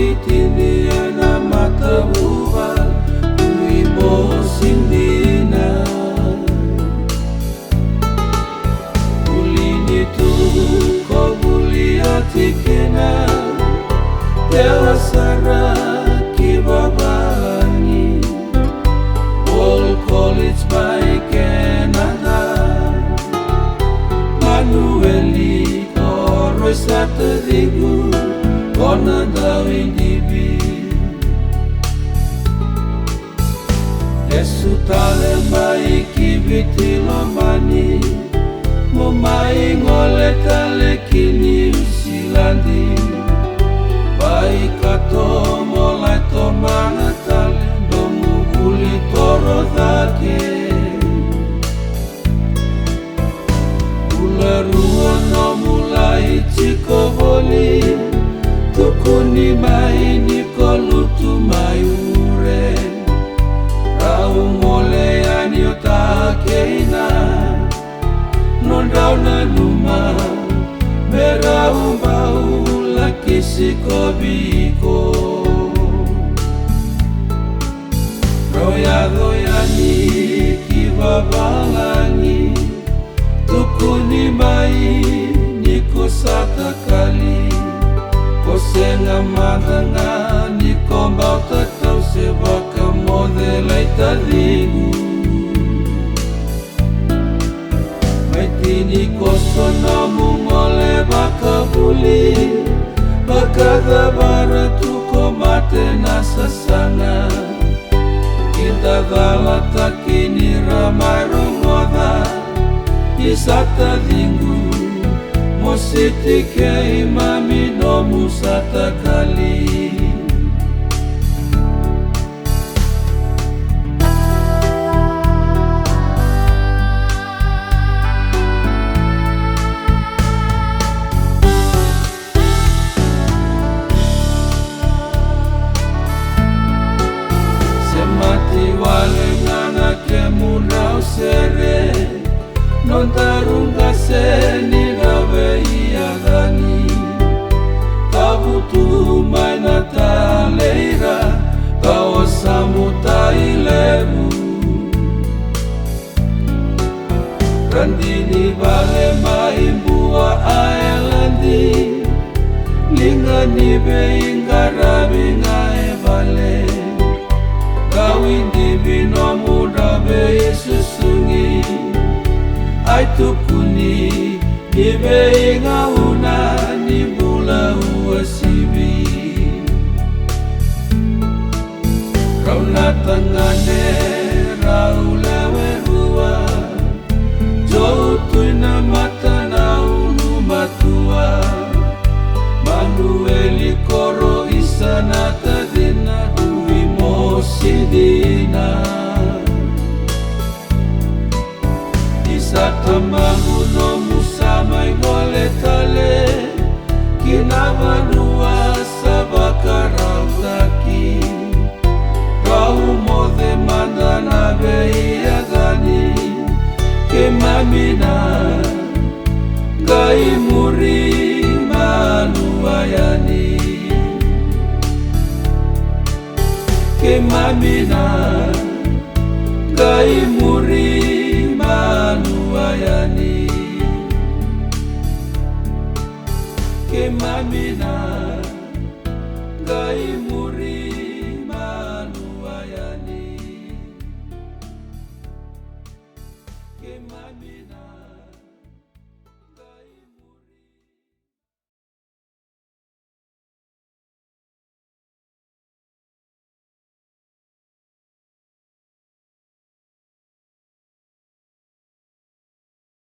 titinia na matabuha uimo sindina ulini tu ko bulia tikena dewa sara kibabani all college by Canada Manueli koro sate digu kona dawin dibi Yesu tale mai kibiti lomani mo mai ngole tale kini usilandi bai kato molai to mana tale domu buli toro dake Ularua no mulai chiko boli tukuni mai ni kolutu mai ure rau ngole ani otakeina nondau na numa merau bau lakisiko biko royado yani kibabalangi tukuni mai niko sata kali kosenga madanga niko mbau tatau sebaka modela itadigu maitini kosona mungole baka buli bakada baratu ko mate nasasanga kita dala takini ramai rongoda isata dingu mositi ke imami no musata kali semati wale ngana ke murau sere non tarunga seni rawe iagani tabutu maina taleira kawasamu tailebu randini vale maimbua aelandi lingani beinga rabinga evale kawindi bino muda beisusungi aitukuni ibeinga una nibula uasibi rauna tangane raulewe rua joutuina matana ulu matua Manueli koro isana tadina uimo sidina Satamangu no musama ingole tale Kinamanua sabakarautaki Kau mode mandana beiagani Kemamina Gai muri manuayani Kemamina Gai muri manuayani Kemamina